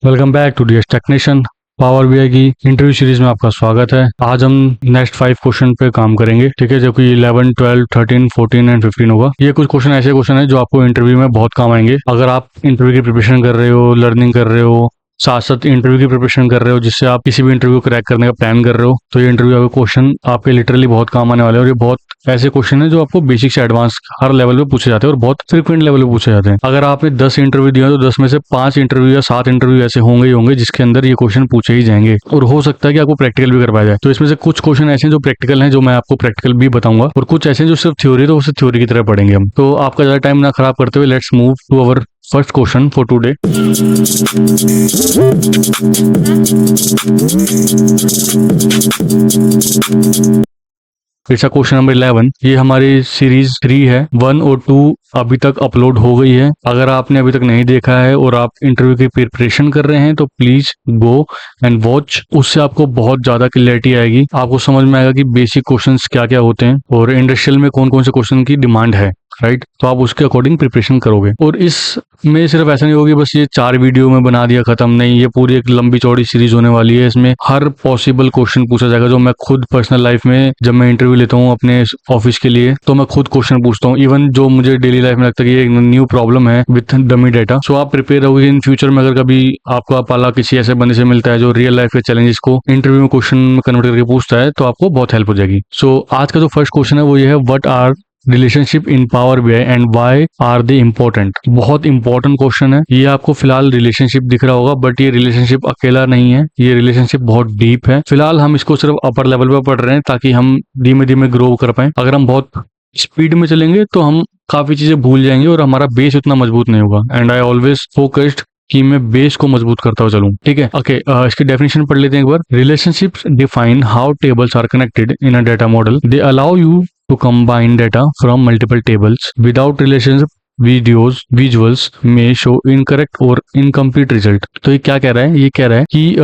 Welcome back to DS technician. Power BI की interview series में आपका स्वागत है। आज हम नेक्स्ट 5 क्वेश्चन पे काम करेंगे, ठीक है, जो कि 11, 12, 13, 14 एंड 15 होगा। ये कुछ क्वेश्चन ऐसे क्वेश्चन है जो आपको इंटरव्यू में बहुत काम आएंगे। अगर आप इंटरव्यू की प्रिपरेशन कर रहे हो, लर्निंग कर रहे हो, साथ साथ इंटरव्यू की प्रिपरेशन कर रहे हो, जिससे आप किसी भी इंटरव्यू क्रैक करने का प्लान कर रहे हो, तो ये इंटरव्यू आपके क्वेश्चन आपके लिटरली बहुत काम आने वाले हैं। और ये बहुत ऐसे क्वेश्चन है जो आपको बेसिक से एडवांस हर लेवल पे पूछे जाते हैं और बहुत फ्रिक्वेंट लेवल पे पूछे जाते हैं। अगर आपने 10 इंटरव्यू दिया तो 10 में से 5 इंटरव्यू या 7 इंटरव्यू ऐसे होंगे ही होंगे जिसके अंदर ये क्वेश्चन पूछे ही जाएंगे, और हो सकता है कि आपको प्रैक्टिकल भी करवाया जाए। तो इसमें से कुछ क्वेश्चन ऐसे हैं जो प्रैक्टिकल हैं, जो मैं आपको प्रैक्टिकल भी बताऊंगा, और कुछ ऐसे हैं जो सिर्फ थ्योरी, तो उसे थ्योरी की तरह पढ़ेंगे हम। तो आपका ज्यादा टाइम ना खराब करते हुए let's move to our first question for today. इसका क्वेश्चन नंबर 11। ये हमारी सीरीज 3 है। 1 और 2 अभी तक अपलोड हो गई है। अगर आपने अभी तक नहीं देखा है और आप इंटरव्यू की प्रिपरेशन कर रहे हैं तो प्लीज गो एंड वॉच। उससे आपको बहुत ज्यादा क्लियरिटी आएगी, आपको समझ में आएगा कि बेसिक क्वेश्चंस क्या क्या होते हैं और इंडस्ट्रियल में कौन कौन से क्वेश्चन की डिमांड है, राइट। तो आप उसके अकॉर्डिंग प्रिपरेशन करोगे। और इसमें सिर्फ ऐसा नहीं होगी बस ये 4 वीडियो में बना दिया खत्म, नहीं, ये पूरी एक लंबी चौड़ी सीरीज होने वाली है। इसमें हर पॉसिबल क्वेश्चन पूछा जाएगा जो मैं खुद पर्सनल लाइफ में जब मैं इंटरव्यू लेता हूँ अपने ऑफिस के लिए, तो मैं खुद क्वेश्चन पूछता हूँ। इवन जो मुझे डेली लाइफ में लगता है कि ये एक न्यू प्रॉब्लम है विथ डमी डेटा। सो आप प्रिपेयर रहोगे इन फ्यूचर में, अगर कभी आपका पाला किसी ऐसे बंदे से मिलता है जो रियल लाइफ के चैलेंजेस को इंटरव्यू में क्वेश्चन में कन्वर्ट करके पूछता है, तो आपको बहुत हेल्प हो जाएगी। सो आज का जो फर्स्ट क्वेश्चन है वो ये है, what are relationship in power BI and why are they important. बहुत इंपॉर्टेंट क्वेश्चन है ये। आपको फिलहाल रिलेशनशिप दिख रहा होगा, बट ये रिलेशनशिप अकेला नहीं है, ये रिलेशनशिप बहुत डीप है। फिलहाल हम इसको सिर्फ अपर लेवल पे पढ़ रहे हैं ताकि हम धीमे धीमे ग्रो कर पाए। अगर हम बहुत स्पीड में चलेंगे तो हम काफी चीजें भूल जाएंगे और हमारा बेस उतना मजबूत नहीं होगा। एंड आई ऑलवेज फोकस्ड कि मैं बेस को मजबूत करता हुआ चलूं, ठीक है। ओके, इसकी डेफिनेशन पढ़ लेते हैं एक बार। Relationships define how tables are connected in a data model. They allow you to combine data from multiple tables. Without relationship, visuals may show incorrect or incomplete result। तो ये क्या कह रहा है? ये कह रहा है कि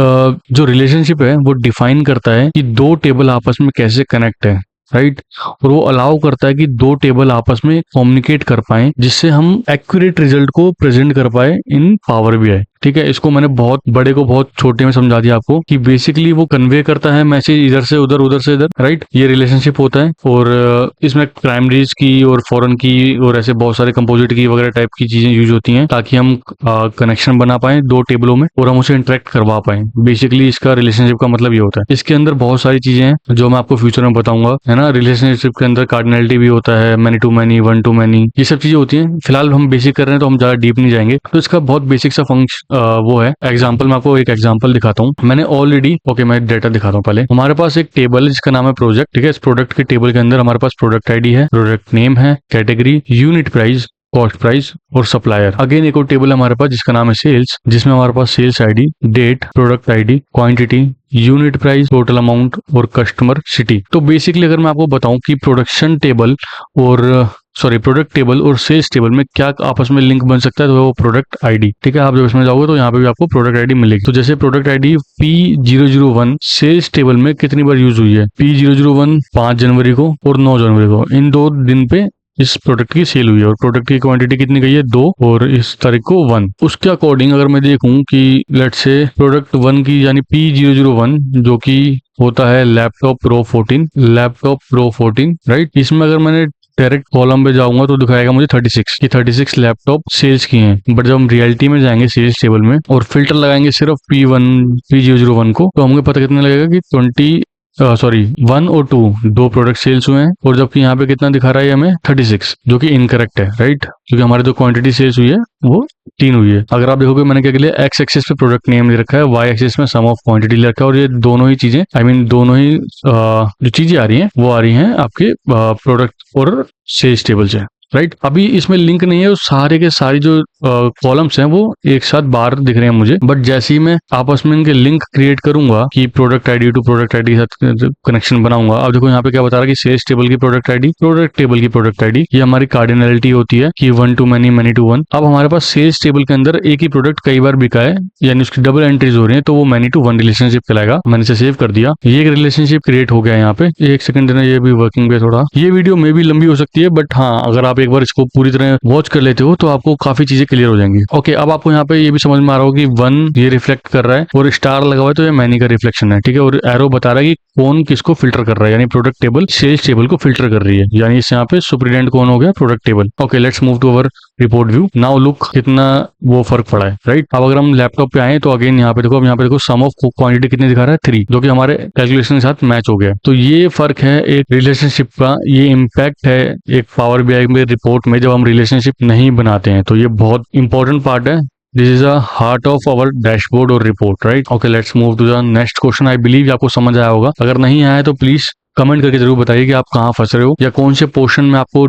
जो रिलेशनशिप है वो डिफाइन करता है कि दो टेबल आपस में कैसे कनेक्ट है, राइट। और वो अलाउ करता है कि दो टेबल आपस में कम्युनिकेट कर पाए, जिससे हम एक्यूरेट रिजल्ट को प्रेजेंट कर पाए इन पावर बीआई, ठीक है। इसको मैंने बहुत बड़े को बहुत छोटे में समझा दिया आपको कि बेसिकली वो कन्वे करता है मैसेज इधर से उधर, उधर से इधर, राइट। ये रिलेशनशिप होता है। और इसमें प्राइमरीज की और फॉरेन की और ऐसे बहुत सारे कंपोजिट की वगैरह टाइप की चीजें यूज होती हैं ताकि हम कनेक्शन बना पाए दो टेबलों में और हम उसे इंटरेक्ट करवा पाए। बेसिकली इसका रिलेशनशिप का मतलब ये होता है। इसके अंदर बहुत सारी चीजें हैं जो मैं आपको फ्यूचर में बताऊंगा, है ना। रिलेशनशिप के अंदर कार्डिनलिटी भी होता है, many to many, one to many, ये सब चीजें होती हैं। फिलहाल हम बेसिक कर रहे हैं तो हम ज्यादा डीप नहीं जाएंगे। तो इसका बहुत बेसिक सा फंक्शन वो है। एग्जाम्पल, मैं आपको एक एग्जाम्पल दिखाता हूँ। मैंने ऑलरेडी मैं डेटा दिखाता हूँ पहले। हमारे पास एक टेबल है जिसका नाम है प्रोजेक्ट, ठीक है। इस प्रोडक्ट के टेबल के अंदर हमारे पास प्रोडक्ट आईडी है, प्रोडक्ट नेम है, category, unit price, cost price और सप्लायर। अगेन एक और टेबल है हमारे पास जिसका नाम है सेल्स, जिसमें हमारे पास sales ID, date, product ID, quantity, unit price, total amount और कस्टमर सिटी। तो बेसिकली अगर मैं आपको बताऊं कि प्रोडक्ट टेबल और सेल्स टेबल में क्या आपस में लिंक बन सकता है, तो वो प्रोडक्ट आईडी, ठीक है। आप जब इसमें जाओगे तो यहाँ पे भी आपको प्रोडक्ट आईडी मिलेगी। तो जैसे product ID P001 sales table में कितनी बार यूज हुई है? P001 5 जनवरी को और 9 जनवरी को, इन 2 दिन पे इस प्रोडक्ट की सेल हुई है। और प्रोडक्ट की क्वांटिटी कितनी गई है? 2, और इस तारीख को 1। उसके अकॉर्डिंग अगर मैं देखूं कि लेट्स से प्रोडक्ट 1 की यानी P001 जो कि होता है लैपटॉप प्रो 14, राइट। इसमें अगर मैंने डायरेक्ट कॉलम पे जाऊंगा तो दिखाएगा मुझे 36 लैपटॉप सेल्स की हैं। बट जब हम रियलिटी में जाएंगे सेल्स टेबल में और फिल्टर लगाएंगे सिर्फ P001 को, तो हमें पता कितना लगेगा कि 1 और 2 दो प्रोडक्ट सेल्स हुए हैं। और जबकि यहाँ पे कितना दिखा रहा है हमें 36, जो कि इनकरेक्ट है, राइट। क्योंकि हमारे जो क्वांटिटी सेल्स हुई है वो 3 हुई है। अगर आप देखोगे मैंने क्या किया, एक्स एक्सिस पे प्रोडक्ट नेम ले रखा है, वाई एक्सिस में सम ऑफ क्वांटिटी ले रखा है। और ये दोनों ही चीजें दोनों ही जो चीजें आ रही हैं वो आ रही हैं आपके प्रोडक्ट और सेल्स टेबल से, राइट। अभी इसमें लिंक नहीं है, सारे के सारी जो कॉलम्स हैं वो एक साथ बाहर दिख रहे हैं मुझे। बट जैसे ही मैं आपस में इनके लिंक क्रिएट करूंगा कि product ID to product ID के साथ कनेक्शन बनाऊंगा। अब देखो यहाँ पे क्या बता रहा है कि सेल्स टेबल की प्रोडक्ट आईडी, प्रोडक्ट टेबल की प्रोडक्ट आईडी, ये हमारी कार्डिनलिटी होती है कि 1 टू मैनी, मैनी टू 1। अब हमारे पास सेल्स टेबल के अंदर एक ही प्रोडक्ट कई बार बिका है, यानी उसकी डबल एंट्रीज हो रही है, तो वो मैनी टू 1 रिलेशनशिप कहलाएगा। मैंने इसे सेव कर दिया, ये एक रिलेशनशिप क्रिएट हो गया यहाँ पे। एक सेकंड देना, ये भी वर्किंग पे थोड़ा, ये वीडियो में भी लंबी हो सकती है, बट हाँ, अगर आप आप एक बार इसको पूरी तरह वॉच कर लेते हो तो आपको काफी चीजें क्लियर हो जाएंगी। ओके, अब आपको यहाँ पे ये भी समझ में आ रहा हो कि 1 ये रिफ्लेक्ट कर रहा है और स्टार लगा हुआ है तो ये मैनी का रिफ्लेक्शन है, ठीक है। और एरो बता रहा है कि कौन किसको फिल्टर कर रहा है, यानी प्रोडक्ट टेबल सेल्स टेबल को फिल्टर कर रही है, यानी इससे यहाँ पे सुपरिटेंडेंट कौन हो गया, product table. Okay, let's move to our report view. Now look कितना वो फर्क पड़ा है, राइट। अब अगर हम लैपटॉप पे आए तो अगेन यहाँ पे देखो, अब यहाँ पे देखो सम ऑफ क्वांटिटी कितनी दिखा रहा है, 3, जो कि हमारे कैलकुलेशन के साथ मैच हो गया। तो ये फर्क है एक रिलेशनशिप का, ये इम्पैक्ट है एक पावर बीआई में रिपोर्ट में जब हम रिलेशनशिप नहीं बनाते हैं, तो ये बहुत इंपॉर्टेंट पार्ट है। This is a heart of our dashboard और report, right. Okay, let's move to the next question. I believe आपको समझ आया होगा, अगर नहीं आया है तो प्लीज कमेंट करके जरूर बताइए कि आप कहाँ फंस रहे हो या कौन से पोर्शन में आपको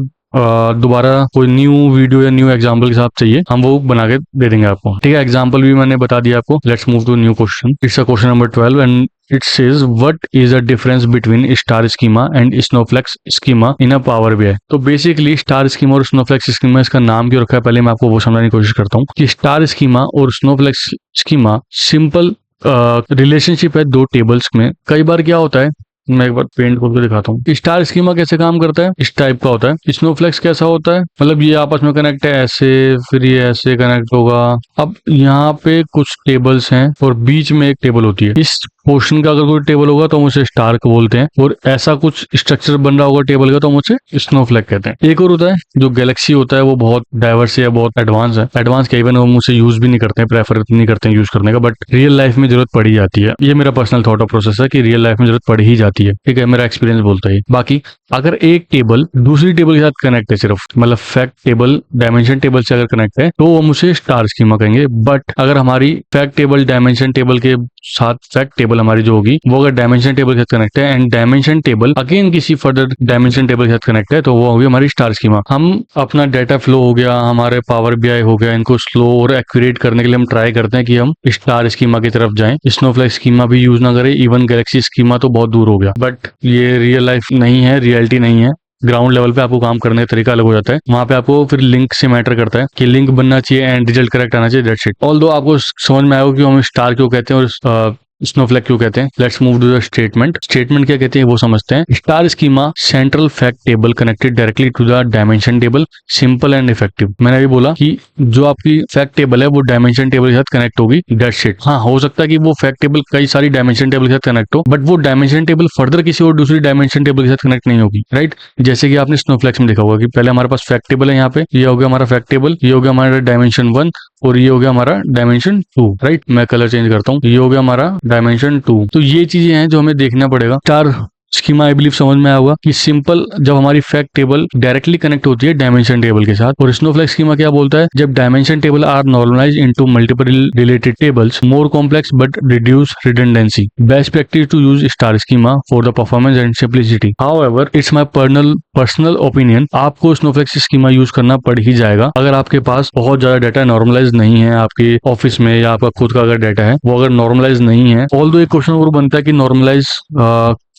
दोबारा कोई न्यू वीडियो या न्यू एग्जांपल के साथ चाहिए, हम वो बना के दे देंगे आपको, ठीक है। एग्जांपल भी मैंने बता दिया आपको। Let's move to new question. It's a question number 12 and it says what is the difference between star schema and snowflake schema in a power bi। तो बेसिकली स्टार स्कीमा और स्नोफ्लेक्स स्कीमा, इसका नाम क्यों रखा है पहले मैं आपको वो समझाने की कोशिश करता हूँ कि स्टार स्कीमा और स्नोफ्लेक्स स्कीमा सिंपल रिलेशनशिप है दो टेबल्स में। कई बार क्या होता है, मैं एक बार पेंट करके दिखाता हूँ। स्टार स्कीमा कैसे काम करता है, इस टाइप का होता है। स्नोफ्लेक्स कैसा होता है, मतलब ये आपस में कनेक्ट है ऐसे, फिर ये ऐसे कनेक्ट होगा। अब यहाँ पे कुछ टेबल्स हैं और बीच में एक टेबल होती है। इस पोर्शन का अगर कोई टेबल होगा तो हम उसे स्टार को बोलते हैं, और ऐसा कुछ स्ट्रक्चर बन रहा होगा टेबल का तो हम उसे स्नोफ्लेक कहते हैं। एक और होता है जो गैलेक्सी होता है, वो बहुत डाइवर्स है, बहुत एडवांस है। एडवांस क्या, इवन हम उसे यूज भी नहीं करते हैं, प्रेफर नहीं करते हैं यूज करने का, बट रियल लाइफ में जरूरत पड़ी जाती है। ये मेरा पर्सनल थॉट ऑफ प्रोसेस है कि रियल लाइफ में जरूरत पड़ ही जाती है, ठीक है, मेरा एक्सपीरियंस बोलता है। बाकी अगर एक टेबल दूसरी टेबल के साथ कनेक्ट है, सिर्फ मतलब फैक्ट टेबल डायमेंशन टेबल से अगर कनेक्ट है तो हम उसे स्टार स्कीमा कहेंगे। बट अगर हमारी फैक्ट टेबल डायमेंशन टेबल के साथ, फैक्ट टेबल हमारी जो होगी वो अगर डायमेंशन टेबल के साथ कनेक्ट है एंड डायमेंशन टेबल अगेन किसी फर्दर डायमेंशन टेबल के साथ कनेक्ट है, तो वो होगी हमारी स्टार स्कीमा। हम अपना डाटा फ्लो हो गया, हमारे पावर बीआई हो गया, इनको स्लो और एक्यूरेट करने के लिए हम ट्राई करते हैं कि हम स्टार स्कीमा की तरफ जाएं, स्नोफ्लेक्स स्कीमा भी यूज ना करें। इवन गैलेक्सी स्कीमा तो बहुत दूर हो गया, बट ये रियल लाइफ नहीं है, रियलिटी नहीं है। ग्राउंड लेवल पे आपको काम करने का तरीका अलग हो जाता है। वहां पे आपको फिर लिंक से मैटर करता है कि लिंक बनना चाहिए एंड रिजल्ट करेक्ट आना चाहिए, दैट्स इट। ऑल्दो आपको समझ में आएगा कि हम स्टार क्यों कहते हैं और स्नोफ्लेक क्यों कहते हैं। Let's move to the statement. Statement क्या कहते हैं वो समझते हैं। Star schema central fact table connected directly to the dimension table, simple and effective. मैंने अभी बोला कि जो आपकी फैक्ट टेबल है वो डायमेंशन टेबल के साथ कनेक्ट होगी, दैट्स इट। हाँ, हो सकता है कि वो फैक्ट टेबल कई सारी डायमेंशन टेबल के साथ कनेक्ट हो, बट वो डायमेंशन टेबल फर्दर किसी और दूसरी डायमेंशन टेबल के साथ कनेक्ट नहीं होगी, राइट। जैसे कि आपने स्नोफ्लेक्स में देखा होगा कि पहले हमारे पास फैक्ट टेबल है, यहाँ पे ये हो गया हमारा फैक्ट टेबल, ये हो गया हमारा डायमेंशन 1 और ये हो गया हमारा डायमेंशन 2, राइट। मैं कलर चेंज करता हूँ, ये हो गया हमारा डायमेंशन 2। तो ये चीजें हैं जो हमें देखना पड़ेगा। स्टार स्कीमा आई बिलीव समझ में आया होगा कि सिंपल जब हमारी फैक्ट टेबल डायरेक्टली कनेक्ट होती है डायमेंशन टेबल के साथ। और स्नोफ्लेक्स स्कीमा क्या बोलता है, जब dimension table are normalize into multiple related tables, more complex but reduce redundancy. Best practice to use star schema for the performance and simplicity. However it's my personal opinion, आपको snowflakes schema use करना पड़ ही जाएगा अगर आपके पास बहुत ज्यादा data normalise नहीं है, आपके ऑफिस में या आपका खुद का अगर डाटा है वो अगर नॉर्मलाइज नहीं है। ऑल्दो एक क्वेश्चन और बनता है कि नॉर्मलाइज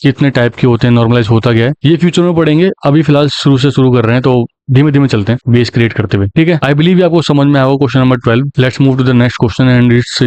कितने टाइप के होते हैं, नॉर्मलाइज होता क्या है, ये फ्यूचर में पढ़ेंगे। अभी फिलहाल शुरू कर रहे हैं तो धीमे धीमे चलते हैं बेस क्रिएट करते हुए, ठीक है। आई बिलीव आपको समझ में आया question number 12। Let's move to the next question and it's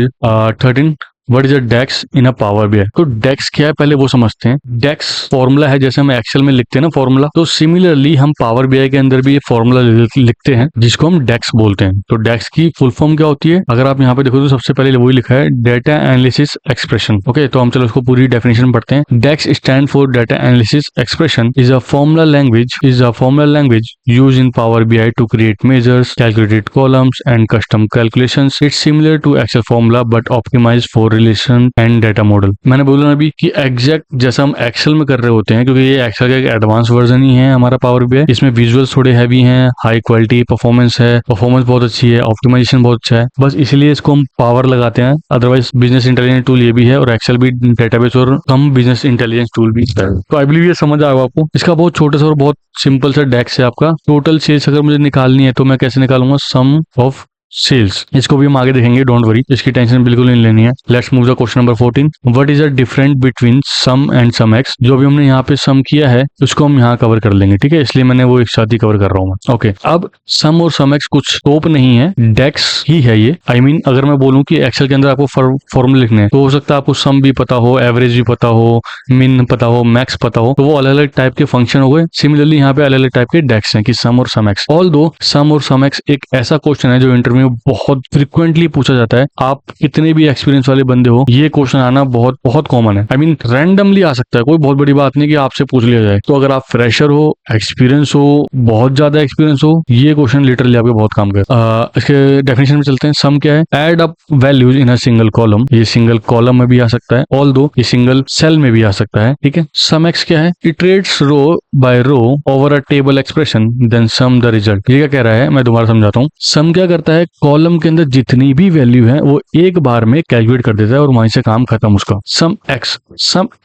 13। What is a DAX in a power BI. तो डेक्स क्या है पहले वो समझते हैं। डेक्स फॉर्मूला है, जैसे हम एक्सेल में लिखते हैं ना फॉर्मूला, तो सिमिलरली हम पावर बीआई के अंदर भी ये फॉर्मूला लिखते हैं जिसको हम डेक्स बोलते हैं। तो डेक्स की फुल फॉर्म क्या होती है, अगर आप यहाँ पे देखो तो सबसे पहले वही लिखा है, डेटा एनालिसिस एक्सप्रेशन। ओके, तो हम चलो उसको पूरी डेफिनेशन पढ़ते हैं। DAX stand for data analysis expression is a formula language use in power BI to create measures, calculated columns and custom calculations. It's similar to Excel formula but optimized for relation and data model. मैंने बोला अभी कि exact जैसा हम Excel में कर रहे होते हैं, क्योंकि ये एक्सेल का एक एडवांस वर्जन ही है हमारा पावर बीआई। इसमें विजुअल्स थोड़े हैवी हैं, हाई क्वालिटी परफॉर्मेंस है, परफॉर्मेंस बहुत अच्छी है, ऑप्टिमाइजेशन बहुत अच्छा है, बस इसलिए इसको हम पावर लगाते हैं। अदरवाइज बिजनेस इंटेलिजेंस टूल ये भी है और एक्सेल भी डेटाबेस और कम बिजनेस इंटेलिजेंस टूल भी है। तो आई बिलीव ये समझ आएगा आपको। इसका बहुत छोटा सा और बहुत सिंपल सा डेक्स है आपका। टोटल सेल्स अगर मुझे निकालनी है तो मैं कैसे निकालूंगा, सम ऑफ सेल्स। इसको भी हम आगे देखेंगे, डोंट वरी, इसकी टेंशन बिल्कुल नहीं लेनी है। Let's move the question number 14। What is the difference between sum and sum x. जो भी हमने यहाँ पे सम किया है उसको हम यहाँ कवर कर लेंगे, ठीक है, इसलिए मैंने वो एक साथ ही कवर कर रहा हूँ मैं। ओके, अब सम और सम एक्स कुछ स्कोप नहीं है, डेक्स ही है ये। आई मीन अगर मैं बोलूँ कि एक्सेल के अंदर आपको फॉर्मूले लिखने हैं तो हो सकता है आपको सम भी पता हो, एवरेज भी पता हो, मिन पता हो, मैक्स पता हो, तो वो अलग अलग टाइप के फंक्शन हो गए। सिमिलरली यहाँ पे अलग अलग टाइप के डेक्स हैं कि सम और सम एक्स। ऑल दो सम और सम एक्स एक ऐसा क्वेश्चन है जो इंटरव्यू में बहुत फ्रिक्वेंटली पूछा जाता है। आप कितने भी एक्सपीरियंस वाले बंदे हो, ये क्वेश्चन आना बहुत बहुत कॉमन है। आई मीन रैंडमली आ सकता है, कोई बहुत बड़ी बात नहीं कि आपसे पूछ लिया जाए। तो अगर आप फ्रेशर हो, एक्सपीरियंस हो, बहुत ज्यादा एक्सपीरियंस हो, ये क्वेश्चन लिटरली आपके बहुत काम करे। इसके डेफिनेशन में चलते हैं। सम क्या है? Add up values in a single column. ये सिंगल कॉलम में भी आ सकता है, ऑल दो ये सिंगल सेल में भी आ सकता है, ठीक है। सम एक्स क्या है? Iterates row by row over a table expression then sum the result. ये क्या कह रहा है, मैं दोबारा समझाता हूँ। सम क्या करता है? कॉलम के अंदर जितनी भी वैल्यू है वो एक बार में कैलकुलेट कर देता है और वहीं से काम खत्म उसका। सम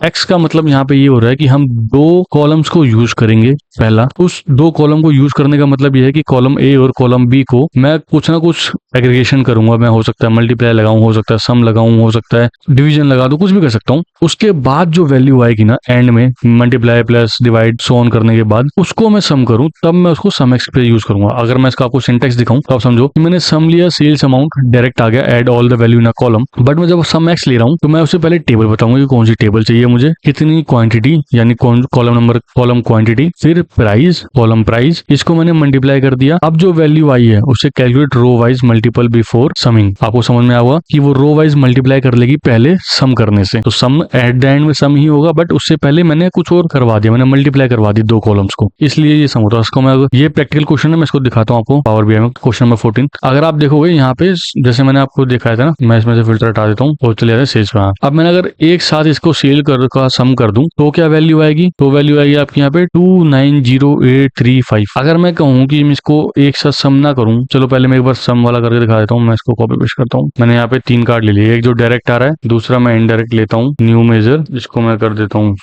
एक्स का मतलब यहाँ पे ये हो रहा है कि हम दो कॉलम्स को यूज करेंगे। पहला, उस दो कॉलम को यूज करने का मतलब ये है कि कॉलम ए और कॉलम बी को मैं कुछ ना कुछ एग्रीगेशन करूंगा। मैं हो सकता है मल्टीप्लाई लगाऊं, हो सकता है सम लगाऊं, हो सकता है डिवीजन लगा दूं, कुछ भी कर सकता हूं। उसके बाद जो वैल्यू आएगी ना एंड में, multiply plus divide so on करने के बाद, उसको मैं सम करूं, तब मैं उसको सम एक्स पे यूज करूंगा। अगर मैं इसका आपको सिंटेक्स दिखाऊं तो आप समझो कि मैंने सम लिया, सेल्स अमाउंट डायरेक्ट आ गया, add all the value in a column. But मैं जब सम एक्स ले रहा हूं तो मैं उससे पहले टेबल बताऊंगा कि कौन सी टेबल चाहिए मुझे, कितनी क्वांटिटी यानी कॉलम नंबर, कॉलम क्वांटिटी, फिर प्राइस, कॉलम प्राइस, इसको मैंने मल्टीप्लाई कर दिया। अब जो वैल्यू आई है उसे calculate row wise multiple before summing. आपको समझ में आया कि वो रो वाइज मल्टीप्लाई कर लेगी पहले सम करने से। तो सम एट द एंड में सम ही होगा, बट उससे पहले मैंने कुछ और करवा दिया, मैंने मल्टीप्लाई करवा दी दो कॉलम्स को, इसलिए ये सम होता है। इसको मैं, ये प्रैक्टिकल क्वेश्चन है, मैं इसको दिखाता हूँ आपको पावर बीआई में। क्वेश्चन नंबर 14 अगर आप देखोगे यहाँ पे, जैसे मैंने आपको दिखाया था ना, मैं इसमें से फिल्टर हटा देता हूँ और चले जाते हैं सेल्स में। अब मैंने अगर एक साथ इसको सेल कर का सम कर दूं तो क्या वैल्यू आएगी? तो वैल्यू आएगी आपकी यहाँ पे 290835। अगर मैं कहूँ कि मैं इसको एक साथ सम ना करूं, चलो पहले मैं एक बार सम वाला करके दिखा देता हूँ। मैं इसको कॉपी पेस्ट करता हूँ। मैंने यहाँ पे 3 कार्ड ले लिए, एक जो डायरेक्ट आ रहा है, दूसरा मैं इनडायरेक्ट लेता हूँ, न्यू मेजर, जिसको मैं कर देता हूँ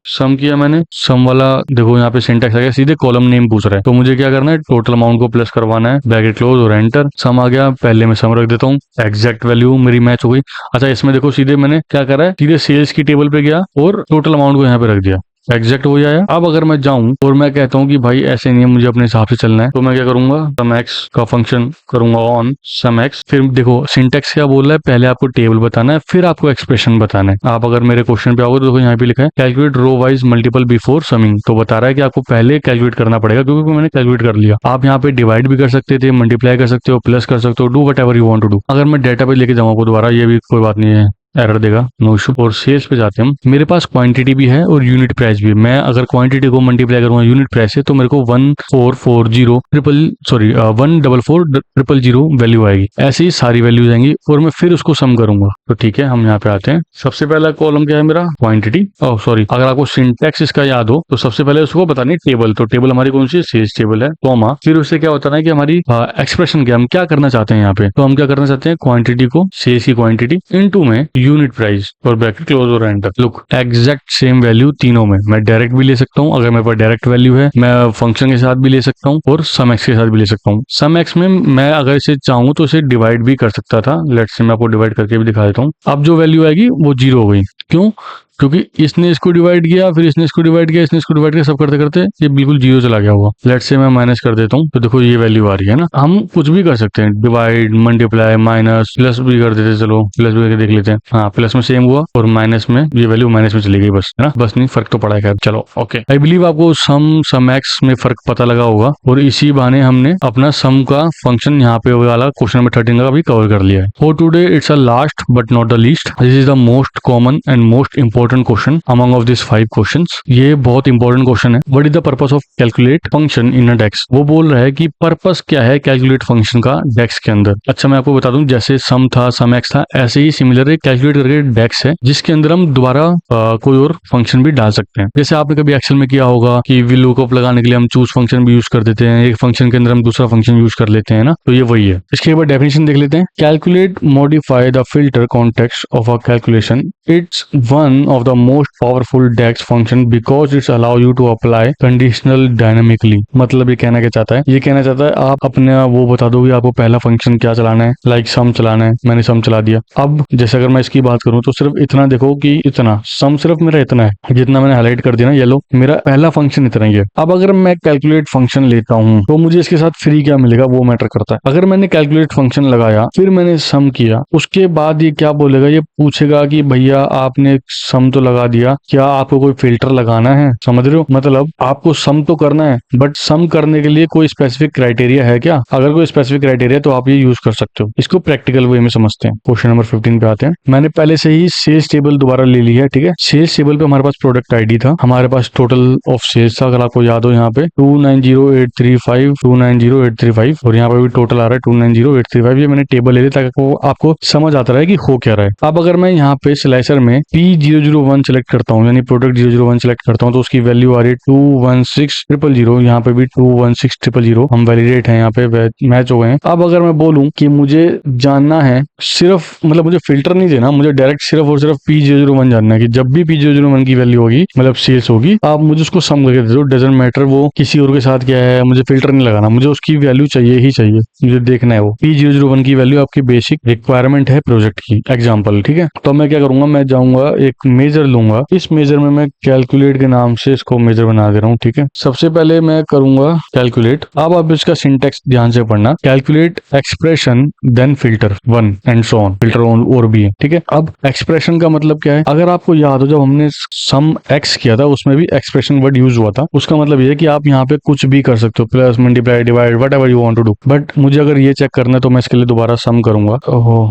सम किया मैंने। सम वाला देखो यहाँ पे सिंटैक्स आ गया, सीधे कॉलम नेम पूछ रहा है, तो मुझे क्या करना है? टोटल अमाउंट को प्लस करवाना है, ब्रैकेट क्लोज और एंटर। सम आ गया, पहले मैं सम रख देता हूँ, एग्जैक्ट वैल्यू मेरी मैच हो गई। अच्छा, इसमें देखो सीधे मैंने क्या करा है, सीधे सेल्स की टेबल पे गया और टोटल अमाउंट को यहाँ पे रख दिया, एग्जैक्ट हो जाएगा। अब अगर मैं जाऊं और मैं कहता हूं कि भाई ऐसे नहीं है, मुझे अपने हिसाब से चलना है, तो मैं क्या करूंगा? सम एक्स का फंक्शन करूंगा ऑन सम एक्स। फिर देखो सिंटेक्स क्या बोल रहा है, पहले आपको टेबल बताना है, फिर आपको एक्सप्रेशन बताना है। आप अगर मेरे क्वेश्चन पे आओगे तो देखो यहाँ पे लिखा है calculate row wise multiple before summing. तो बता रहा है कि आपको पहले कैलकुलेट करना पड़ेगा, क्योंकि मैंने कैलकुलेट कर लिया। आप यहाँ पे डिवाइड भी कर सकते थे, मल्टीप्लाई कर सकते हो, प्लस कर सकते हो, do whatever you want to do. अगर मैं डेटा पे लेके जाऊँ दोबारा, ये भी कोई बात नहीं है, एरर देगा, नो इशू। और सेल्स पे जाते हैं हम। मेरे पास क्वांटिटी भी है और यूनिट प्राइस भी है। मैं अगर क्वांटिटी को मल्टीप्लाई करूंगा यूनिट प्राइस से तो मेरे को 1440 वैल्यू आएगी। ऐसी ही सारी वैल्यूज आएंगी और मैं फिर उसको सम करूंगा। तो ठीक है, हम यहाँ पे आते हैं। सबसे पहला कॉलम क्या है मेरा? क्वांटिटी। सॉरी, अगर आपको सिंटैक्स इसका याद हो तो सबसे पहले उसको बतानी टेबल। तो टेबल हमारी कौन सी? सेल्स टेबल है, कॉमा, फिर उससे क्या होता है कि हमारी एक्सप्रेशन क्या, हम क्या करना चाहते हैं यहाँ पे। तो हम क्या करना चाहते हैं? क्वांटिटी को, सेल्स की क्वांटिटी इनटू में यूनिट प्राइस और ब्रैकेट क्लोज और enter. Look, exact same value तीनों में। मैं डायरेक्ट भी ले सकता हूँ, अगर मेरे पास डायरेक्ट वैल्यू है, मैं फंक्शन के साथ भी ले सकता हूँ और सम एक्स के साथ भी ले सकता हूँ। सम एक्स में मैं अगर इसे चाहूँ तो इसे डिवाइड भी कर सकता था। लेट्स से मैं आपको डिवाइड करके भी दिखा देता हूँ। अब जो वैल्यू आएगी वो 0 हो गई। क्यों? क्योंकि इसने इसको डिवाइड किया, फिर इसने इसको डिवाइड किया, इसने इसको डिवाइड किया, सब करते करते ये बिल्कुल 0 चला गया होगा। लेट्स से मैं माइनस कर देता हूँ, तो देखो ये वैल्यू आ रही है ना। हम कुछ भी कर सकते हैं, डिवाइड, मल्टीप्लाई, माइनस, प्लस भी कर देते। चलो प्लस भी करके देख लेते हैं। हाँ, प्लस में सेम हुआ और माइनस में ये वैल्यू माइनस में चली गई, बस, है ना। बस नहीं, फर्क तो पड़ा है। चलो ओके, आई बिलीव आपको सम एक्स में फर्क पता लगा होगा और इसी बहाने हमने अपना सम का फंक्शन यहाँ पे वाला क्वेश्चन नंबर 13 का भी कवर कर लिया है। For today it's a last but not the least, this is the most common and most important question among of these 5 questions। ये बहुत इंपॉर्टेंट क्वेश्चन है। What is the purpose of calculate function in a DAX. वो बोल रहा है कि purpose क्या है कैलकुलेट फंक्शन का डेक्स के अंदर। अच्छा, मैं आपको बता दूं, जैसे सम था, सम एक्स था, ऐसे ही सिमिलर एक कैलकुलेट करके डेक्स है, जिसके अंदर हम दोबारा कोई और फंक्शन भी डाल सकते हैं। जैसे आपने कभी एक्सेल में किया होगा कि वी लुकअप लगाने के लिए हम चूज फंक्शन भी यूज कर देते हैं, एक फंक्शन के अंदर हम दूसरा फंक्शन यूज कर लेते हैं ना, तो ये वही है। इसके बाद डेफिनेशन देख लेते हैं। Calculate modify the filter context of a calculation, it's one of the most powerful DAX function because it's allow you to apply conditional dynamically। मतलब ये कहना क्या चाहता है, ये कहना चाहता है आप अपने वो बता दो कि आपको पहला फंक्शन क्या चलाना है, लाइक सम चलाना है, मैंने सम चला दिया। अब जैसे अगर मैं इसकी बात करूं तो सिर्फ इतना देखो कि इतना सम सिर्फ मेरा इतना है, जितना मैंने हाईलाइट कर दिया ना येलो, मेरा पहला फंक्शन इतना ही है। अब अगर मैं कैलकुलेट फंक्शन लेता हूं तो मुझे इसके साथ फ्री क्या मिलेगा वो मैटर करता है। अगर मैंने कैलकुलेट फंक्शन लगाया, फिर मैंने सम किया, उसके बाद ये क्या बोलेगा, ये पूछेगा कि भैया आपने सम तो लगा दिया, क्या आपको कोई फिल्टर लगाना है। समझ रहे हो, मतलब आपको सम तो करना है, बट सम करने के लिए कोई स्पेसिफिक क्राइटेरिया है क्या? अगर कोई स्पेसिफिक क्राइटेरिया तो आप ये यूज कर सकते हो। इसको प्रैक्टिकल वे में समझते हैं। क्वेश्चन नंबर 15 पे आते हैं। मैंने पहले से ही सेल्स टेबल दोबारा ले ली है, ठीक है। सेल्स टेबल पे हमारे पास प्रोडक्ट आईडी था, हमारे पास टोटल ऑफ सेल्स था, अगर आपको याद हो यहाँ पे 290835 290835 और यहाँ पे भी टोटल आ रहा है 290835। ये मैंने टेबल ले लिया ताकि आपको समझ आता रहे कि हो क्या रहा है। अब अगर मैं यहाँ पे स्लाइसर में P001 सेलेक्ट करता हूँ, यानी प्रोडक्ट 001 सेलेक्ट करता हूँ, तो उसकी वैल्यू आ रही है 216000। यहाँ पे भी 216000 हम वैलिडेट है, यहाँ पे मैच हो गए हैं। अब अगर मैं बोलूं कि मुझे जानना है सिर्फ, मतलब मुझे फिल्टर नहीं देना, मुझे डायरेक्ट सिर्फ और सिर्फ P001 जानना है कि जब भी P001 की वैल्यू होगी, मतलब सेल्स होगी, आप मुझे उसको सम करके दे दो, डजंट मैटर वो किसी और के साथ क्या है, मुझे फिल्टर नहीं लगाना, मुझे उसकी वैल्यू चाहिए ही चाहिए, मुझे देखना है वो P001 की वैल्यू आपकी बेसिक रिक्वायरमेंट है प्रोजेक्ट की। एग्जाम्पल, ठीक है। तो मैं क्या करूंगा, मैं जाऊंगा एक मेजर लूंगा, इस मेजर में मैं कैलकुलेट के नाम से इसको मेजर बना दे रहा हूँ, ठीक है। सबसे पहले मैं करूंगा कैलकुलेट। अब आप इसका सिंटेक्स ध्यान से पढ़ना, calculate expression then filter 1 and so on, filter और भी है, ठीक है। अब एक्सप्रेशन का मतलब क्या है, अगर आपको याद हो जब हमने सम एक्स किया था उसमें भी एक्सप्रेशन वर्ड यूज हुआ था। उसका मतलब ये है कि आप यहाँ पे कुछ भी कर सकते हो, plus multiply divide whatever you want to do. But मुझे अगर ये चेक करना है तो मैं इसके लिए दोबारा सम करूंगा,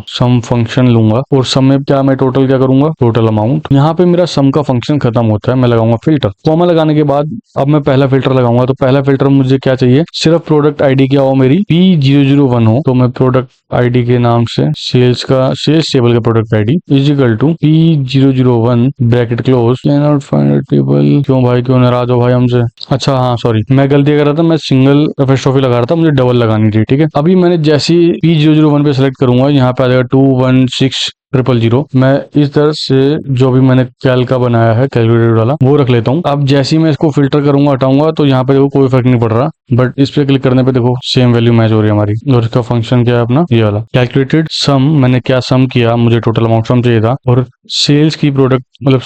सम फंक्शन लूंगा और सम में क्या मैं टोटल क्या करूंगा, टोटल अमाउंट। यहाँ पे मेरा सम का फंक्शन खत्म होता है, मैं लगाऊंगा फिल्टर। कॉमा लगाने के बाद अब मैं पहला फिल्टर लगाऊंगा, तो पहला फिल्टर मुझे क्या चाहिए, सिर्फ प्रोडक्ट आईडी क्या हो मेरी P001 हो, तो मैं प्रोडक्ट आईडी के नाम से सेल्स टेबल का product ID is equal to P001 bracket close, can not find table. क्यों भाई, क्यों नाराज हो भाई हमसे? अच्छा हाँ सॉरी, मैं गलती कर रहा था, मैं सिंगल एपोस्ट्रोफी लगा रहा था, मुझे डबल लगानी थी, ठीक है। अभी मैंने जैसी P001 पे सेलेक्ट करूंगा, यहाँ पे आ जाएगा 216000। मैं इस तरह से जो भी मैंने कैल का बनाया है कैलकुलेटर वाला वो रख लेता हूँ। अब जैसे ही मैं इसको फिल्टर करूंगा, हटाऊंगा, तो यहाँ पे देखो कोई फर्क नहीं पड़ रहा, बट इस पे क्लिक करने पे देखो सेम वैल्यू मैच हो रही है हमारी। और इसका फंक्शन क्या है अपना, ये वाला कैलकुलेटेड सम। मैंने क्या सम किया, मुझे टोटल अमाउंट सम चाहिए था, और सेल्स की प्रोडक्ट मतलब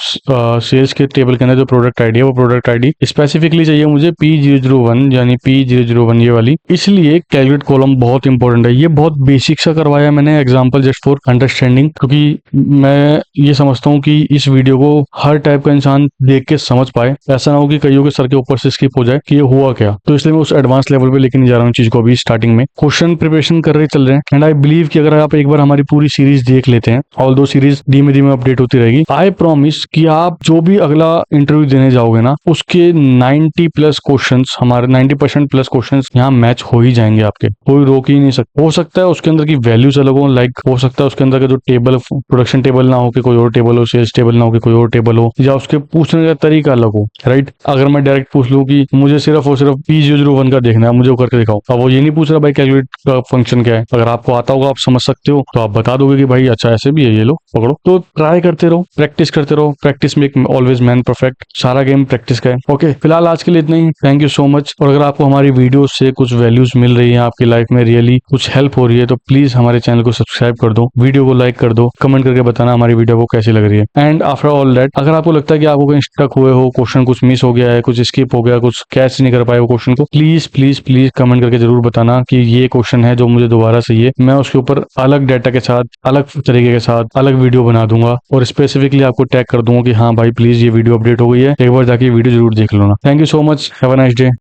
सेल्स के टेबल के अंदर जो प्रोडक्ट आईडी है वो प्रोडक्ट आईडी स्पेसिफिकली चाहिए मुझे P001, यानी P001 ये वाली। इसलिए कैलकुलेट कॉलम बहुत इंपॉर्टेंट है। ये बहुत बेसिक सा करवाया मैंने एग्जांपल जस्ट फॉर अंडरस्टैंडिंग, क्योंकि मैं ये समझता हूँ कि इस वीडियो को हर टाइप का इंसान देख के समझ पाए। ऐसा ना हो कि कईयों के सर के ऊपर से स्किप हो जाए कि ये हुआ क्या। तो इसलिए मैं उस एडवांस लेवल पे लेके नहीं जा रहा हूँ चीज को। अभी स्टार्टिंग में क्वेश्चन प्रिपरेशन कर रहे चल रहे हैं, एंड आई बिलीव कि अगर आप एक बार हमारी पूरी सीरीज देख लेते हैं, ऑल्दो सीरीज धीमे धीमे अपडेट होती रहेगी, आई प्रॉमिस कि आप जो भी अगला इंटरव्यू देने जाओगे ना, उसके 90 प्लस क्वेश्चंस, हमारे 90% प्लस क्वेश्चंस यहाँ मैच हो ही जाएंगे आपके, कोई रोक ही नहीं सकता। हो सकता है उसके अंदर की वैल्यूज अलग हो, लाइक हो सकता है उसके अंदर का जो टेबल, प्रोडक्शन टेबल ना हो कि कोई और टेबल हो, सेल्स टेबल ना हो कि कोई और टेबल हो, या उसके पूछने का तरीका अलग हो, राइट। अगर मैं डायरेक्ट पूछ लूँ कि मुझे सिर्फ और सिर्फ P001 का देखना है, मुझे वो करके दिखाओ, अब वो ये नहीं पूछ रहा भाई कैलकुलेट का फंक्शन क्या है। अगर आपको आता होगा, आप समझ सकते हो, तो आप बता दोगे कि भाई अच्छा ऐसे भी है, ये लो पकड़ो। तो ट्राई करते रहो, प्रैक्टिस करते रहो, practice make always man perfect. सारा गेम प्रैक्टिस का है। ओके, फिलहाल आज के लिए इतना ही। Thank you so much. और अगर आपको हमारी वीडियो से कुछ वैल्यूज मिल रही है, आपकी लाइफ में रियली कुछ हेल्प हो रही है, तो प्लीज हमारे चैनल को सब्सक्राइब कर दो, वीडियो को लाइक कर दो, कमेंट करके बताना हमारी वीडियो को कैसी लग रही है। एंड आफ्टर ऑल दैट, अगर आपको लगता है कि आपको कहीं स्टक हुए हो, क्वेश्चन कुछ मिस हो गया है, कुछ स्किप हो गया, कुछ कैच नहीं कर पाए वो क्वेश्चन को, प्लीज प्लीज प्लीज कमेंट करके जरूर बताना कि ये क्वेश्चन है जो मुझे दोबारा चाहिए। मैं उसके ऊपर अलग डाटा के साथ, अलग तरीके के साथ अलग वीडियो बना दूंगा, और स्पेसिफिकली आपको टैग कर दूंगा कि हाँ भाई प्लीज ये वीडियो अपडेट हो गई है, एक बार जाके वीडियो जरूर देख लो ना। Thank you so much, have a nice day.